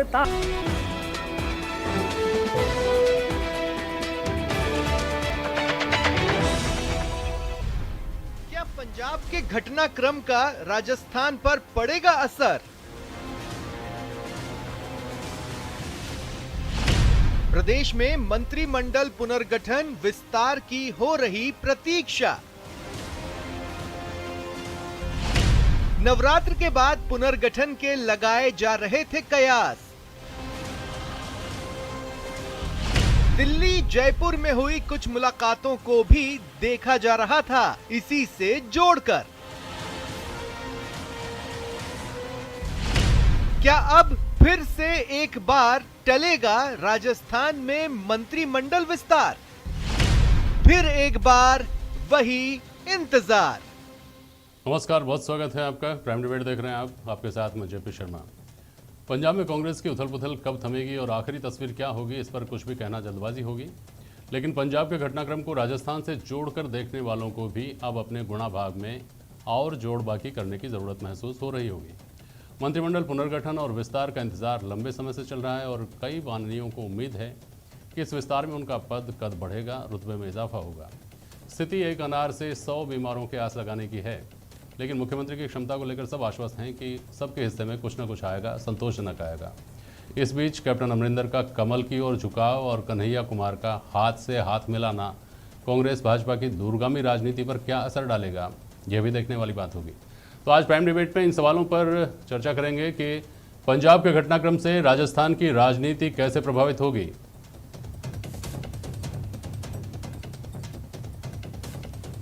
था। क्या पंजाब के घटनाक्रम का राजस्थान पर पड़ेगा असर? प्रदेश में मंत्रिमंडल पुनर्गठन विस्तार की हो रही प्रतीक्षा। नवरात्र के बाद पुनर्गठन के लगाए जा रहे थे कयास। दिल्ली जयपुर में हुई कुछ मुलाकातों को भी देखा जा रहा था इसी से जोड़कर। क्या अब फिर से एक बार टलेगा राजस्थान में मंत्रिमंडल विस्तार? फिर एक बार वही इंतजार। नमस्कार, बहुत स्वागत है आपका। प्राइम डिबेट देख रहे हैं आप, आपके साथ मैं जेपी शर्मा। पंजाब में कांग्रेस की उथल पुथल कब थमेगी और आखिरी तस्वीर क्या होगी, इस पर कुछ भी कहना जल्दबाजी होगी। लेकिन पंजाब के घटनाक्रम को राजस्थान से जोड़कर देखने वालों को भी अब अपने गुणा भाग में और जोड़ बाकी करने की ज़रूरत महसूस हो रही होगी। मंत्रिमंडल पुनर्गठन और विस्तार का इंतजार लंबे समय से चल रहा है और कई माननीयों को उम्मीद है कि इस विस्तार में उनका पद कद बढ़ेगा, रुतबे में इजाफा होगा। स्थिति एक अनार से 100 बीमारों के आस लगाने की है, लेकिन मुख्यमंत्री की क्षमता को लेकर सब आश्वस्त हैं कि सबके हिस्से में कुछ न कुछ आएगा, संतोषजनक आएगा। इस बीच कैप्टन अमरिंदर का कमल की ओर झुकाव और कन्हैया कुमार का हाथ से हाथ मिलाना कांग्रेस भाजपा की दूरगामी राजनीति पर क्या असर डालेगा, यह भी देखने वाली बात होगी। तो आज प्राइम डिबेट में इन सवालों पर चर्चा करेंगे कि पंजाब के घटनाक्रम से राजस्थान की राजनीति कैसे प्रभावित होगी।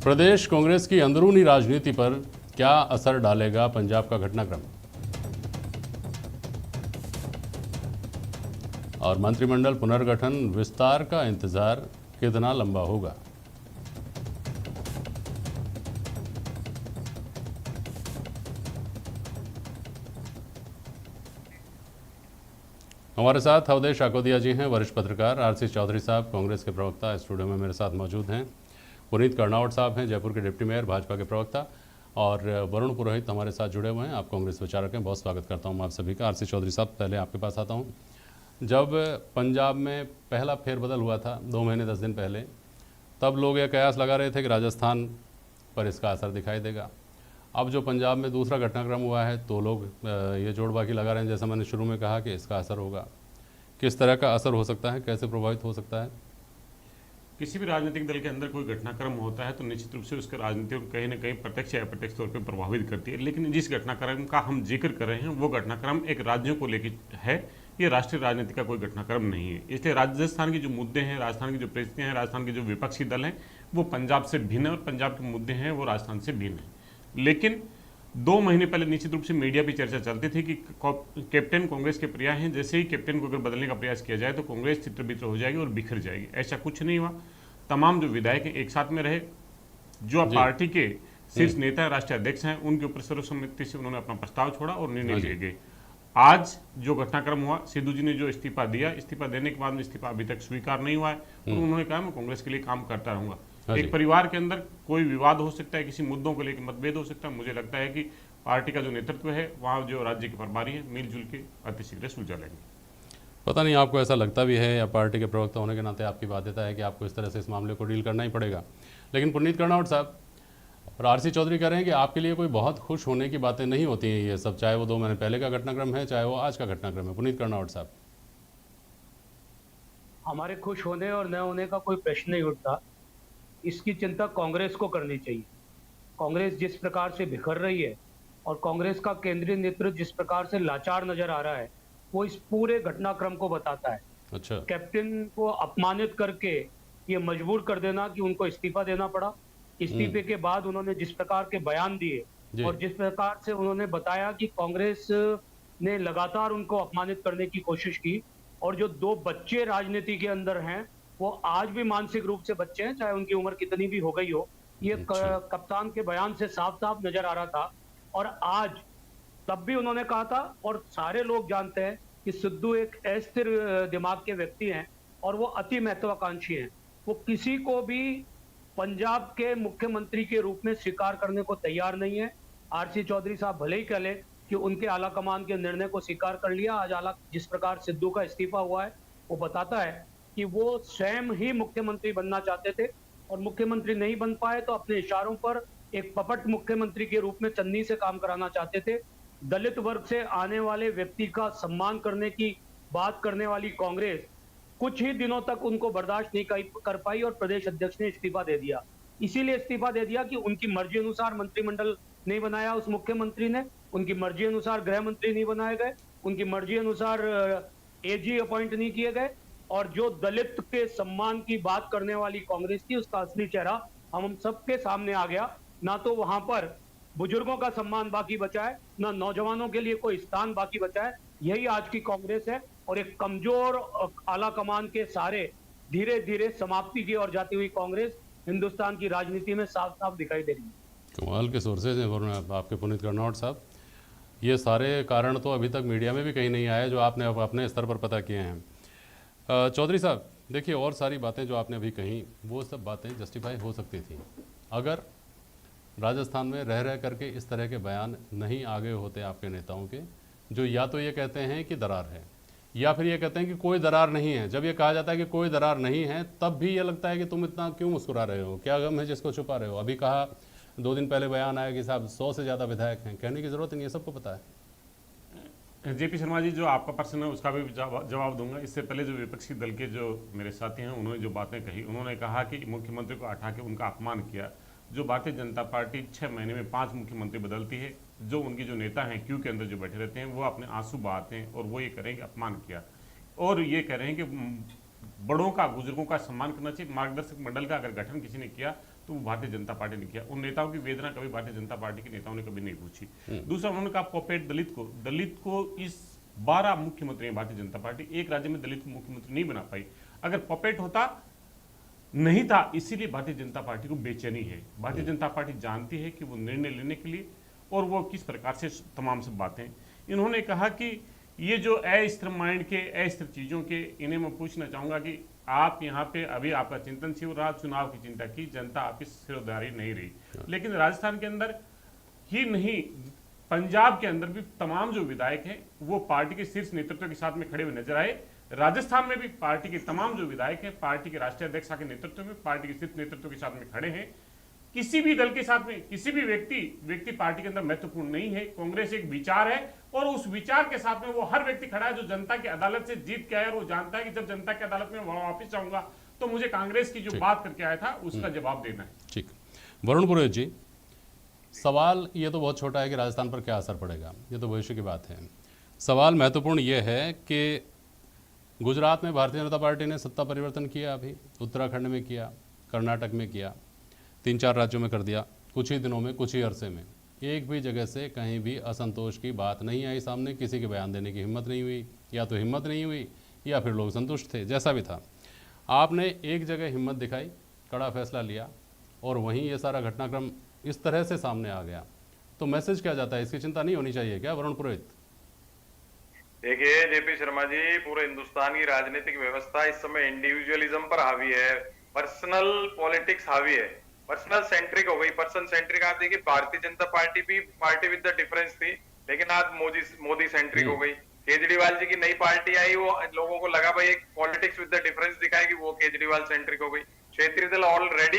प्रदेश कांग्रेस की अंदरूनी राजनीति पर क्या असर डालेगा पंजाब का घटनाक्रम, और मंत्रिमंडल पुनर्गठन विस्तार का इंतजार कितना लंबा होगा। हमारे साथ अवधेश आकोदिया जी हैं, वरिष्ठ पत्रकार। आरसी चौधरी साहब कांग्रेस के प्रवक्ता स्टूडियो में मेरे साथ मौजूद हैं। पुनीत कर्नावट साहब हैं, जयपुर के डिप्टी मेयर भाजपा के प्रवक्ता। और वरुण पुरोहित हमारे साथ जुड़े हुए हैं, आप कांग्रेस विचारक हैं। बहुत स्वागत करता हूं आप सभी का। आरसी चौधरी साहब, पहले आपके पास आता हूं। जब पंजाब में पहला फेरबदल हुआ था 2 महीने 10 दिन पहले, तब लोग ये कयास लगा रहे थे कि राजस्थान पर इसका असर दिखाई देगा। अब जो पंजाब में दूसरा घटनाक्रम हुआ है तो लोग ये जोड़ बाकी लगा रहे हैं, जैसा मैंने शुरू में कहा कि इसका असर होगा। किस तरह का असर हो सकता है, कैसे प्रभावित हो सकता है? किसी भी राजनीतिक दल के अंदर कोई घटनाक्रम होता है तो निश्चित रूप से उसके राजनीति को कहीं ना कहीं प्रत्यक्ष या अप्रत्यक्ष तौर पर प्रभावित करती है। लेकिन जिस घटनाक्रम का हम जिक्र कर रहे हैं वो घटनाक्रम एक राज्यों को लेकर है, ये राष्ट्रीय राजनीति का कोई घटनाक्रम नहीं है। इसलिए राजस्थान के जो मुद्दे हैं, राजस्थान की जो परिस्थितियाँ हैं, राजस्थान के जो विपक्षी दल हैं वो पंजाब से भिन्न है और पंजाब के मुद्दे हैं वो राजस्थान से भिन्न है। लेकिन 2 महीने पहले निश्चित रूप से मीडिया भी चर्चा चलती थी कि कैप्टन कांग्रेस के प्रिय हैं, जैसे ही कैप्टन को अगर बदलने का प्रयास किया जाए तो कांग्रेस चित्र बित्र हो जाएगी और बिखर जाएगी। ऐसा कुछ नहीं हुआ। तमाम जो विधायक एक साथ में रहे, जो पार्टी के शीर्ष नेता राष्ट्रीय अध्यक्ष हैं, उनके ऊपर सर्वसम्मति से उन्होंने अपना प्रस्ताव छोड़ा और निर्णय लिए गए। आज जो घटनाक्रम हुआ, सिद्धू जी ने जो इस्तीफा दिया, इस्तीफा देने के बाद में इस्तीफा अभी तक स्वीकार नहीं हुआ है और उन्होंने कहा मैं कांग्रेस के लिए काम करता रहूंगा। एक परिवार के अंदर कोई विवाद हो सकता है, किसी मुद्दों को लेकर मतभेद हो सकता है। मुझे लगता है कि पार्टी का जो नेतृत्व है वहाँ जो राज्य के प्रभारी है मिलजुल के अतिशीघ्र सुलझा लेंगे। पता नहीं आपको ऐसा लगता भी है या पार्टी के प्रवक्ता होने के नाते आपकी बाध्यता है कि आपको इस तरह से इस मामले को डील करना ही पड़ेगा। लेकिन पुनीत कर्नावट साहब और आरसी चौधरी कह रहे हैं कि आपके लिए कोई बहुत खुश होने की बातें नहीं होती हैं ये सब, चाहे वो 2 महीने पहले का घटनाक्रम है, चाहे वो आज का घटनाक्रम है। पुनीत कर्नावट साहब, हमारे खुश होने और न होने का कोई प्रश्न नहीं उठता। इसकी चिंता कांग्रेस को करनी चाहिए। कांग्रेस जिस प्रकार से बिखर रही है और कांग्रेस का केंद्रीय नेतृत्व जिस प्रकार से लाचार नजर आ रहा है, वो इस पूरे घटनाक्रम को बताता है। अच्छा, कैप्टन को अपमानित करके ये मजबूर कर देना कि उनको इस्तीफा देना पड़ा। इस्तीफे के बाद उन्होंने जिस प्रकार के बयान दिए और जिस प्रकार से उन्होंने बताया कि कांग्रेस ने लगातार उनको अपमानित करने की कोशिश की, और जो 2 बच्चे राजनीति के अंदर हैं वो आज भी मानसिक रूप से बच्चे हैं, चाहे उनकी उम्र कितनी भी हो गई हो। ये कप्तान के बयान से साफ साफ नजर आ रहा था। और आज तब भी उन्होंने कहा था, और सारे लोग जानते हैं कि सिद्धू एक अस्थिर दिमाग के व्यक्ति हैं और वो अति महत्वाकांक्षी हैं। वो किसी को भी पंजाब के मुख्यमंत्री के रूप में स्वीकार करने को तैयार नहीं है। आरसी चौधरी साहब भले ही कह लें कि उनके आला कमान के निर्णय को स्वीकार कर लिया। आज आला जिस प्रकार सिद्धू का इस्तीफा हुआ है, वो बताता है कि वो स्वयं ही मुख्यमंत्री बनना चाहते थे और मुख्यमंत्री नहीं बन पाए, तो अपने इशारों पर एक पपट मुख्यमंत्री के रूप में चन्नी से काम कराना चाहते थे। दलित वर्ग से आने वाले व्यक्ति का सम्मान करने की बात करने वाली कांग्रेस कुछ ही दिनों तक उनको बर्दाश्त नहीं कर पाई और प्रदेश अध्यक्ष ने इस्तीफा दे दिया। इसीलिए इस्तीफा दे दिया कि उनकी मर्जी अनुसार मंत्रिमंडल नहीं बनाया उस मुख्यमंत्री ने, उनकी मर्जी अनुसार गृह मंत्री नहीं बनाए गए, उनकी मर्जी अनुसार एजी अपॉइंट नहीं किए गए, और जो दलित के सम्मान की बात करने वाली कांग्रेस थी उसका असली चेहरा हम सबके सामने आ गया। ना तो वहां पर बुजुर्गों का सम्मान बाकी बचा है, ना नौजवानों के लिए कोई स्थान बाकी बचा है। यही आज की कांग्रेस है और एक कमजोर आला कमान के सहारे धीरे धीरे समाप्ति की ओर जाती हुई कांग्रेस हिंदुस्तान की राजनीति में साफ साफ दिखाई दे रही है। कमाल के सोर्सेज हैं वरुण आपके पुनीत कर्नावट साहब। ये सारे कारण तो अभी तक मीडिया में भी कहीं नहीं आए जो आपने अपने स्तर पर पता किए हैं। चौधरी साहब देखिए, और सारी बातें जो आपने अभी कही वो सब बातें जस्टिफाई हो सकती थी अगर राजस्थान में रह रह करके इस तरह के बयान नहीं आगे होते आपके नेताओं के, जो या तो ये कहते हैं कि दरार है या फिर ये कहते हैं कि कोई दरार नहीं है। जब ये कहा जाता है कि कोई दरार नहीं है तब भी ये लगता है कि तुम इतना क्यों मुस्कुरा रहे हो, क्या गम है जिसको छुपा रहे हो। अभी कहा 2 दिन पहले बयान आया कि साहब 100 से ज़्यादा विधायक हैं, कहने की ज़रूरत नहीं है, सबको पता है। जेपी शर्मा जी, जो आपका प्रश्न है उसका भी जवाब दूंगा। इससे पहले जो विपक्षी दल के जो मेरे साथी हैं उन्होंने जो बातें कही, उन्होंने कहा कि मुख्यमंत्री को हटा के उनका अपमान किया। जो भारतीय जनता पार्टी 6 महीने में 5 मुख्यमंत्री बदलती है, जो उनके जो नेता हैं क्यू के अंदर जो बैठे रहते हैं वो अपने आंसू बहाते हैं और वो ये करें कि अपमान किया और ये कह रहे हैं कि बड़ों का, बुजुर्गों का सम्मान करना चाहिए। मार्गदर्शक मंडल का अगर गठन किसी ने किया तो वो भारतीय जनता पार्टी ने किया। उन नेताओं की वेदना कभी भारतीय जनता पार्टी के नेताओं ने कभी नहीं पूछी। दूसरा, उन्होंने कहा पॉपेट दलित को इस 12 मुख्यमंत्री हैं भारतीय जनता पार्टी, एक राज्य में दलित को मुख्यमंत्री नहीं बना पाई। अगर पॉपेट होता नहीं था, इसीलिए भारतीय जनता पार्टी को बेचैनी है। भारतीय जनता पार्टी जानती है कि वो निर्णय लेने के लिए और वो किस प्रकार से तमाम सब बातें। इन्होंने कहा कि ये जो अस्थिर माइंड के, अस्थिर चीज़ों के, इन्हें मैं पूछना चाहूँगा कि आप यहाँ पे अभी आपका चिंतन शिव रहा, चुनाव की चिंता की, जनता आपकी सिरदारी नहीं रही, लेकिन राजस्थान के अंदर ही नहीं पंजाब के अंदर भी तमाम जो विधायक हैं वो पार्टी के शीर्ष नेतृत्व के साथ में खड़े हुए नजर आए। राजस्थान में भी पार्टी के तमाम जो विधायक हैं पार्टी के राष्ट्रीय अध्यक्ष के नेतृत्व में, पार्टी के शीर्ष नेतृत्व के साथ में खड़े हैं। किसी भी दल के साथ में किसी भी व्यक्ति पार्टी के अंदर महत्वपूर्ण नहीं है। कांग्रेस एक विचार है और उस विचार के साथ में वो हर व्यक्ति खड़ा है जो जनता की अदालत से जीत के आया और वो जानता है कि जब जनता की अदालत में वापिस जाऊंगा तो मुझे कांग्रेस की जो बात करके आया था उसका जवाब देना है। ठीक, वरुण पुरोहित जी, सवाल ये तो बहुत छोटा है कि राजस्थान पर क्या असर पड़ेगा, ये तो भविष्य की बात है। सवाल महत्वपूर्ण ये है कि गुजरात में भारतीय जनता पार्टी ने सत्ता परिवर्तन किया, अभी उत्तराखंड में किया, कर्नाटक में किया, 3-4 राज्यों में कर दिया, कुछ ही दिनों में, कुछ ही अरसे में। एक भी जगह से कहीं भी असंतोष की बात नहीं आई सामने, किसी के बयान देने की हिम्मत नहीं हुई, या तो हिम्मत नहीं हुई या फिर लोग संतुष्ट थे, जैसा भी था। आपने एक जगह हिम्मत दिखाई, कड़ा फैसला लिया और वहीं ये सारा घटनाक्रम इस तरह से सामने आ गया, तो मैसेज क्या जाता है? इसकी चिंता नहीं होनी चाहिए क्या वरुण पुरोहित? देखिए जेपी शर्मा जी, पूरे हिंदुस्तान की राजनीतिक व्यवस्था इस समय इंडिविजुअलिज्म पर हावी है, पर्सनल पॉलिटिक्स हावी है, पर्सनल सेंट्रिक हो गई, पर्सन सेंट्रिक। आप देखिए भारतीय जनता पार्टी भी पार्टी विद द डिफरेंस थी, लेकिन आज मोदी सेंट्रिक हो गई। केजरीवाल जी की नई पार्टी आई, वो लोगों को लगा भाई एक पॉलिटिक्स विद द डिफरेंस दिखाएगी, वो केजरीवाल सेंट्रिक हो गई। क्षेत्रीय दल ऑलरेडी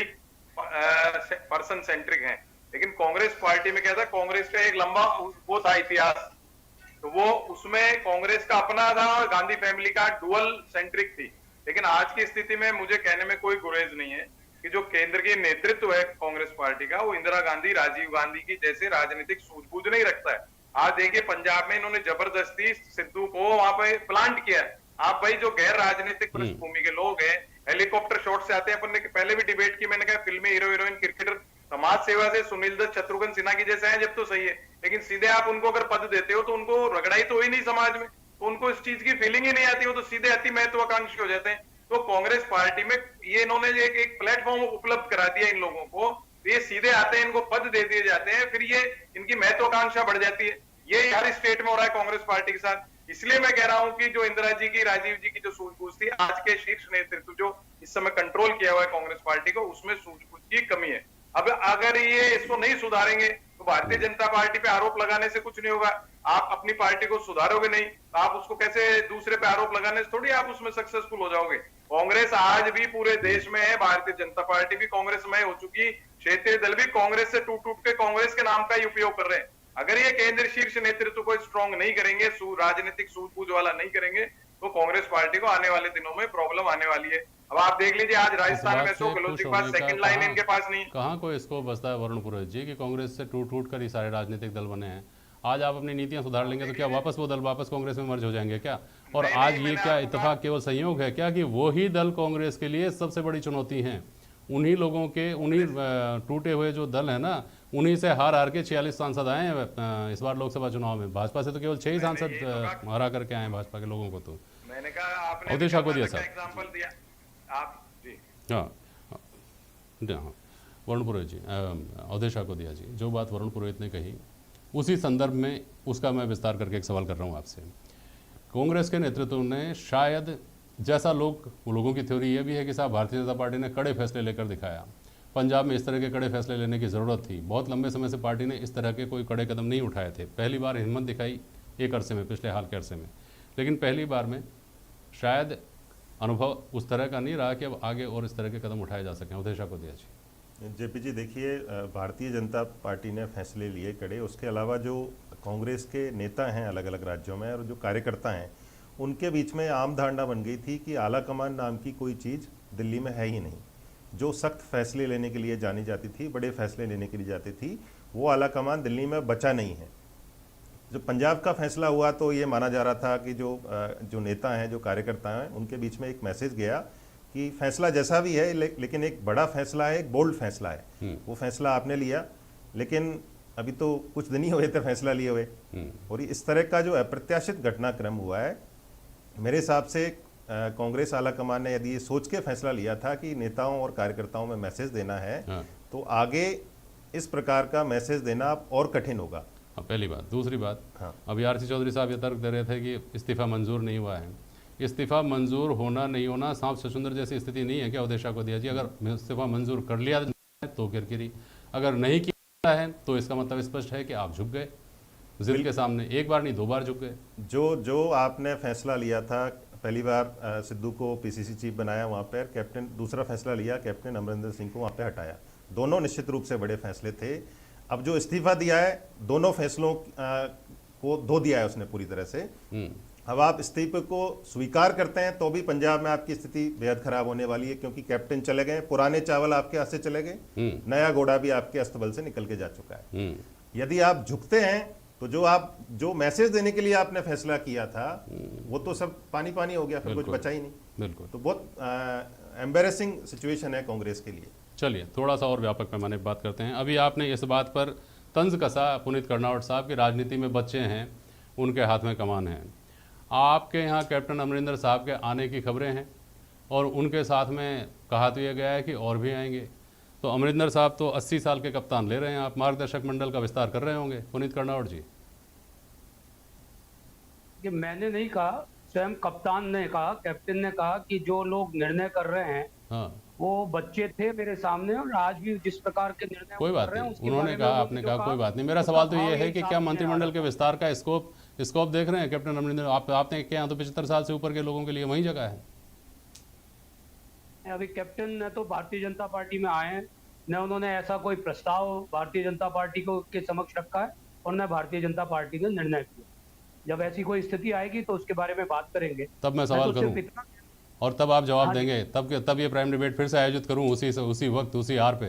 पर्सन सेंट्रिक है। लेकिन कांग्रेस पार्टी में क्या था, कांग्रेस का एक लंबा वो था इतिहास, तो वो उसमें कांग्रेस का अपना था और गांधी फैमिली का डुअल सेंट्रिक थी। लेकिन आज की स्थिति में मुझे कहने में कोई गुरेज नहीं है कि जो केंद्र की नेतृत्व है कांग्रेस पार्टी का, वो इंदिरा गांधी, राजीव गांधी की जैसे राजनीतिक सूझबूझ नहीं रखता है। आज देखिए पंजाब में इन्होंने जबरदस्ती सिद्धू को वहां पे प्लांट किया है। आप भाई जो गैर राजनीतिक पृष्ठभूमि के लोग हैं, हेलीकॉप्टर शॉट से आते हैं। अपन ने पहले भी डिबेट की, मैंने कहा फिल्मी हीरो हीरोइन, क्रिकेटर, समाज सेवा से सुनील दत्त, शत्रुघ्न सिन्हा की जैसे हैं जब तो सही है, लेकिन सीधे आप उनको अगर पद देते हो तो उनको रगड़ाई तो ही नहीं समाज में, तो उनको इस चीज की फीलिंग ही नहीं आती, वो तो सीधे अति महत्वाकांक्षी हो जाते हैं। तो कांग्रेस पार्टी में ये इन्होंने एक प्लेटफॉर्म उपलब्ध करा दिया इन लोगों को, तो ये सीधे आते हैं, इनको पद दे दिए जाते हैं, फिर ये इनकी महत्वाकांक्षा बढ़ जाती है। ये हर स्टेट में हो रहा है कांग्रेस पार्टी के साथ। इसलिए मैं कह रहा हूं कि जो इंदिरा जी की, राजीव जी की जो सूझबूझ थी, आज के शीर्ष नेतृत्व जो इस समय कंट्रोल किया हुआ है कांग्रेस पार्टी को, उसमें सूझबूझ की कमी है। अब अगर ये इसको नहीं सुधारेंगे तो भारतीय जनता पार्टी पे आरोप लगाने से कुछ नहीं होगा। आप अपनी पार्टी को सुधारोगे नहीं तो आप उसको कैसे दूसरे पे आरोप लगाने से थोड़ी आप उसमें सक्सेसफुल हो जाओगे। कांग्रेस आज भी पूरे देश में है, भारतीय जनता पार्टी भी कांग्रेस में हो चुकी, क्षेत्रीय दल भी कांग्रेस से टूट टूट के कांग्रेस के नाम का ही उपयोग कर रहे हैं। अगर ये केंद्रीय शीर्ष नेतृत्व को स्ट्रांग नहीं करेंगे, राजनीतिक सूझबूझ वाला नहीं करेंगे, तो कांग्रेस पार्टी को आने वाले दिनों में प्रॉब्लम आने वाली है। अब आप देख लीजिए आज इस राजस्थान बात में से अशोक गहलोत खुश जी के पास होने का सेकंड लाइन इनके पास नहीं है। कहाँ कोई स्कोप बचता है वरुण पुरोहित जी कि कांग्रेस से टूट टूट कर ही सारे राजनीतिक दल बने हैं। आज आप अपनी नीतियां सुधार लेंगे तो क्या वापस वो दल वापस कांग्रेस में मर्ज हो जाएंगे क्या? और नहीं, आज नहीं, ये मैंने क्या आपको इत्तेफाक केवल संयोग है क्या कि वो ही दल कांग्रेस के लिए सबसे बड़ी चुनौती हैं? उन्हीं लोगों के, उन्हीं टूटे हुए जो दल है ना, उन्हीं से हार हार के 46 सांसद आए हैं इस बार लोकसभा चुनाव में। भाजपा से तो केवल 6 ही सांसद हरा करके आए हैं भाजपा के लोगों को। तो मैंने कहा आपने अवधेशा को दिया साहब। एग्जांपल दिया आप जी। हाँ हाँ, वरुण पुरोहित जी, अवधेशा को दिया जी। जो बात वरुण पुरोहित ने कही उसी संदर्भ में उसका मैं विस्तार करके एक सवाल कर रहा हूँ आपसे। कांग्रेस के नेतृत्व ने शायद, जैसा लोगों की थ्योरी ये भी है कि साहब भारतीय जनता पार्टी ने कड़े फैसले लेकर दिखाया। पंजाब में इस तरह के कड़े फैसले लेने की ज़रूरत थी। बहुत लंबे समय से पार्टी ने इस तरह के कोई कड़े कदम नहीं उठाए थे। पहली बार हिम्मत दिखाई एक अरसे में, पिछले हाल के अरसे में, लेकिन पहली बार में शायद अनुभव उस तरह का नहीं रहा कि अब आगे और इस तरह के कदम उठाए जा सकें। अवधेशा को दिया जी। जेपी जी देखिए, भारतीय जनता पार्टी ने फैसले लिए कड़े, उसके अलावा जो कांग्रेस के नेता हैं अलग अलग राज्यों में और जो कार्यकर्ता हैं उनके बीच में आम धारणा बन गई थी कि आला कमान नाम की कोई चीज़ दिल्ली में है ही नहीं। जो सख्त फैसले लेने के लिए जानी जाती थी, बड़े फैसले लेने के लिए जाती थी, वो आला कमान दिल्ली में बचा नहीं है। जो पंजाब का फैसला हुआ तो ये माना जा रहा था कि जो नेता हैं, जो कार्यकर्ता हैं, उनके बीच में एक मैसेज गया कि फैसला जैसा भी है लेकिन एक बड़ा फैसला है, एक बोल्ड फैसला है। वो फैसला आपने लिया, लेकिन अभी तो कुछ दिन ही हुए थे फैसला लिए हुए। और इस तरह का जो अप्रत्याशित घटनाक्रम हुआ है, मेरे हिसाब से कांग्रेस आला कमान ने यदि ये सोच के फैसला लिया था कि नेताओं और कार्यकर्ताओं में मैसेज देना है, तो आगे इस प्रकार का मैसेज देना और कठिन होगा। पहली बात। दूसरी बात, हाँ। अभी आरसी चौधरी साहब ये तर्क दे रहे थे कि इस्तीफा मंजूर नहीं हुआ है। इस्तीफा मंजूर होना नहीं होना सांप छछूंदर जैसी स्थिति नहीं है क्या अवधेशा को दिया जी? अगर इस्तीफा मंजूर कर लिया तो किरकिरी, अगर नहीं किया है तो इसका मतलब स्पष्ट है कि आप झुक गए जिद के सामने। एक बार नहीं, 2 बार झुक गए। जो आपने फैसला लिया था, पहली बार सिद्धू को पीसीसी चीफ बनाया, वहाँ पर कैप्टन, दूसरा फैसला लिया कैप्टन अमरिंदर सिंह को वहाँ पे हटाया। दोनों निश्चित रूप से बड़े फैसले थे। अब जो इस्तीफा दिया है, दोनों फैसलों को धो दिया है उसने पूरी तरह से। अब आप इस्तीफे को स्वीकार करते हैं तो भी पंजाब में आपकी स्थिति बेहद खराब होने वाली है, क्योंकि कैप्टन चले गए, पुराने चावल आपके हाथ से चले गए, नया घोड़ा भी आपके अस्तबल से निकल के जा चुका है। यदि आप झुकते हैं तो जो मैसेज देने के लिए आपने फैसला किया था वो तो सब पानी पानी हो गया, फिर कुछ बचा ही नहीं। बिल्कुल। तो बहुत एम्बेरसिंग सिचुएशन है कांग्रेस के लिए। चलिए थोड़ा सा और व्यापक पैमाने पर बात करते हैं। अभी आपने इस बात पर तंज कसा पुनीत कर्नावट साहब की राजनीति में बच्चे हैं, उनके हाथ में कमान है। आपके यहाँ कैप्टन अमरिंदर साहब के आने की खबरें हैं और उनके साथ में कहा तो यह गया है कि और भी आएंगे। तो अमरिंदर साहब तो 80 साल के कप्तान ले रहे हैं, आप मार्गदर्शक मंडल का विस्तार कर रहे होंगे पुनीत कर्नावट जी। कि मैंने नहीं कहा, स्वयं कप्तान ने कहा, कैप्टन ने कहा कि जो लोग निर्णय कर रहे हैं हाँ, वो बच्चे थे मेरे सामने और आज भी जिस प्रकार के निर्णय कोई बात नहीं, उन्होंने कहा, आपने कहा, कोई बात नहीं। मेरा सवाल तो ये है कि क्या मंत्रिमंडल के विस्तार का स्कोप देख रहे हैं कैप्टन अमरिंदर? आपने क्या तो 75 साल से ऊपर के लोगों के लिए वही जगह है। अभी कैप्टन ने तो भारतीय जनता पार्टी में आए हैं, न उन्होंने ऐसा कोई प्रस्ताव भारतीय जनता पार्टी को के समक्ष रखा है और न भारतीय जनता पार्टी ने निर्णय किया। जब ऐसी कोई स्थिति आएगी तो उसके बारे में बात करेंगे। तब मैं सवाल करूं और तब आप जवाब देंगे, तब ये प्राइम डिबेट फिर से आयोजित करूं उसी वक्त उसी हार पे।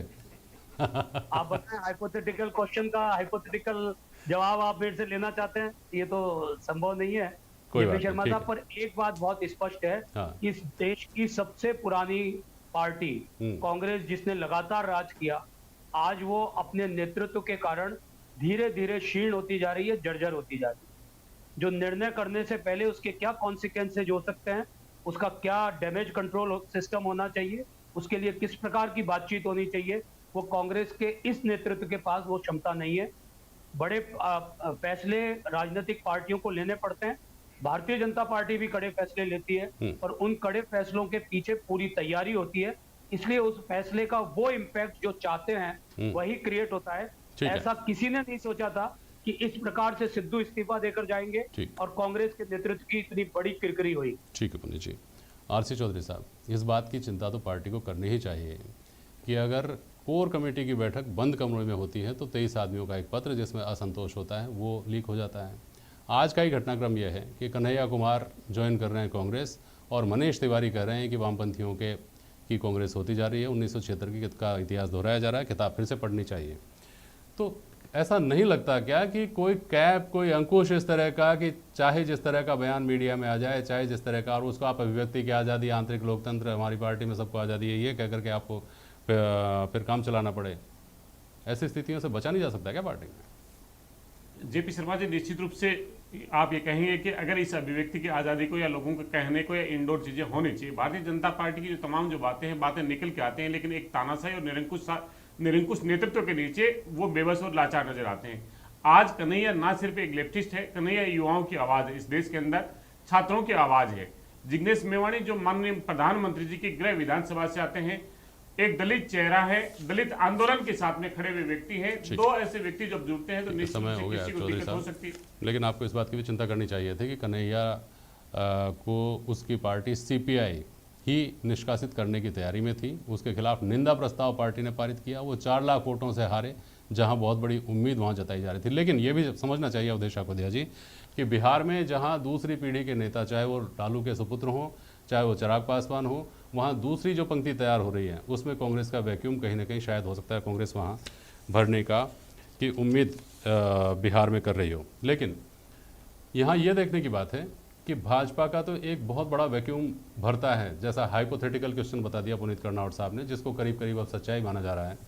आप बताएं, हाइपोथेटिकल क्वेश्चन का हाइपोथेटिकल जवाब आप मेरे से लेना चाहते हैं? ये तो संभव नहीं है। शर्मा साहब, पर एक बात बहुत स्पष्ट है कि इस देश की सबसे पुरानी पार्टी कांग्रेस, जिसने लगातार राज किया, आज वो अपने नेतृत्व के कारण धीरे धीरे क्षीण होती जा रही है, जर्जर होती जा रही है। जो निर्णय करने से पहले उसके क्या कॉन्सिक्वेंसेज हो सकते हैं, उसका क्या डैमेज कंट्रोल सिस्टम होना चाहिए, उसके लिए किस प्रकार की बातचीत होनी चाहिए, वो कांग्रेस के इस नेतृत्व के पास वो क्षमता नहीं है। बड़े फैसले राजनीतिक पार्टियों को लेने पड़ते हैं। भारतीय जनता पार्टी भी कड़े फैसले लेती है और उन कड़े फैसलों के पीछे पूरी तैयारी होती है इसलिए उस फैसले का वो इम्पैक्ट जो चाहते हैं वही क्रिएट होता है। ठीक है। ऐसा किसी ने नहीं सोचा था कि इस प्रकार से सिद्धू इस्तीफा देकर जाएंगे ठीक। और कांग्रेस के नेतृत्व की इतनी बड़ी किरकिरी हुई। ठीक है पुनीत जी। आरसी चौधरी साहब, इस बात की चिंता तो पार्टी को करनी ही चाहिए कि अगर कोर कमेटी की बैठक बंद कमरे में होती है तो 23 आदमियों का एक पत्र जिसमें असंतोष होता है वो लीक हो जाता है। आज का ही घटनाक्रम यह है कि कन्हैया कुमार ज्वाइन कर रहे हैं कांग्रेस और मनीष तिवारी कह रहे हैं कि वामपंथियों की कांग्रेस होती जा रही है, 1976 का इतिहास दोहराया जा रहा है, किताब फिर से पढ़नी चाहिए। तो ऐसा नहीं लगता क्या कि कोई कैप, कोई अंकुश इस तरह का कि चाहे जिस तरह का बयान मीडिया में आ जाए, चाहे जिस तरह का, और उसको आप अभिव्यक्ति की आज़ादी, आंतरिक लोकतंत्र, हमारी पार्टी में सबको आज़ादी है, ये कह करके आपको फिर काम चलाना पड़े, ऐसी स्थितियों से बचा नहीं जा सकता क्या पार्टी में? जेपी शर्मा जी, निश्चित रूप से आप ये कहेंगे कि अगर इस अभिव्यक्ति की आज़ादी को या लोगों के कहने को या इंडोर चीज़ें होनी चाहिए, भारतीय जनता पार्टी की जो तमाम जो बातें निकल के आते हैं, लेकिन एक तानाशाही और निरंकुश नेतृत्व के नीचे वो बेबस और लाचार नजर आते हैं। आज कन्हैया ना सिर्फ एक लेफ्टिस्ट है, कन्हैया युवाओं की आवाज़ है, इस देश के अंदर छात्रों की आवाज़ है। जिग्नेश मेवाणी जो माननीय प्रधानमंत्री जी की गृह विधानसभा से आते हैं, एक दलित चेहरा है, दलित आंदोलन के साथ में खड़े हुए व्यक्ति हैं। दो ऐसे व्यक्ति जब जुड़ते हैं तो निश्चित समय रूप हो से गया किसी को चौधरी दिक्कत हो साहब, सकती है। लेकिन आपको इस बात की भी चिंता करनी चाहिए थी कि कन्हैया को उसकी पार्टी सीपीआई ही निष्कासित करने की तैयारी में थी। उसके खिलाफ निंदा प्रस्ताव पार्टी ने पारित किया, वो 4 लाख वोटों से हारे, जहां बहुत बड़ी उम्मीद वहां जताई जा रही थी। लेकिन ये भी समझना चाहिए अवधेश आकोदिया जी कि बिहार में जहां दूसरी पीढ़ी के नेता, चाहे वो लालू के सुपुत्र हों, चाहे वो चिराग पासवान हो, वहाँ दूसरी जो पंक्ति तैयार हो रही है उसमें कांग्रेस का वैक्यूम कहीं ना कहीं शायद हो सकता है कांग्रेस वहाँ भरने का की उम्मीद बिहार में कर रही हो। लेकिन यहाँ ये देखने की बात है कि भाजपा का तो एक बहुत बड़ा वैक्यूम भरता है, जैसा हाइपोथेटिकल क्वेश्चन बता दिया पुनीत कर्नावट साहब ने, जिसको करीब करीब अब सच्चाई माना जा रहा है।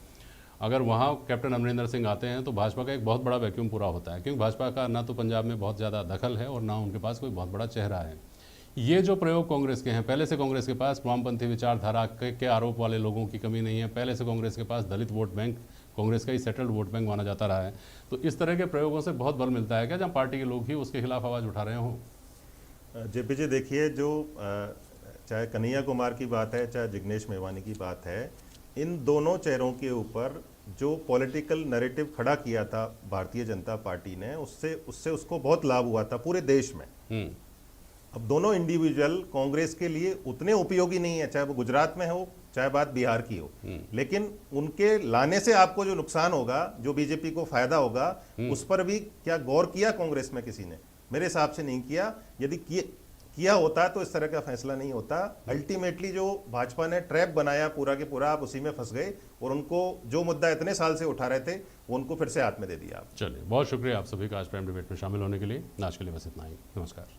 अगर वहाँ कैप्टन अमरिंदर सिंह आते हैं तो भाजपा का एक बहुत बड़ा वैक्यूम पूरा होता है, क्योंकि भाजपा का ना तो पंजाब में बहुत ज़्यादा दखल है और ना उनके पास कोई बहुत बड़ा चेहरा है। ये जो प्रयोग कांग्रेस के हैं, पहले से कांग्रेस के पास वामपंथी विचारधारा के आरोप वाले लोगों की कमी नहीं है, पहले से कांग्रेस के पास दलित वोट बैंक कांग्रेस का ही सेटल्ड वोट बैंक माना जाता रहा है। तो इस तरह के प्रयोगों से बहुत बल मिलता है क्या, जहाँ पार्टी के लोग ही उसके खिलाफ आवाज़ उठा रहे हों? जेपी जी देखिए, जो चाहे कन्हैया कुमार की बात है, चाहे जिग्नेश मेवानी की बात है, इन दोनों चेहरों के ऊपर जो पॉलिटिकल नैरेटिव खड़ा किया था भारतीय जनता पार्टी ने, उससे उसको बहुत लाभ हुआ था पूरे देश में। अब दोनों इंडिविजुअल कांग्रेस के लिए उतने उपयोगी नहीं है, चाहे वो गुजरात में हो, चाहे बात बिहार की हो, लेकिन उनके लाने से आपको जो नुकसान होगा, जो बीजेपी को फायदा होगा, उस पर भी क्या गौर किया कांग्रेस में किसी ने? मेरे हिसाब से नहीं किया। यदि किया होता तो इस तरह का फैसला नहीं होता। अल्टीमेटली जो भाजपा ने ट्रैप बनाया पूरा के पूरा, आप उसी में फंस गए और उनको जो मुद्दा इतने साल से उठा रहे थे वो उनको फिर से हाथ में दे दिया। चलिए, बहुत शुक्रिया आप सभी का आज प्राइम डिबेट में शामिल होने के लिए। आज के लिए बस इतना ही, नमस्कार।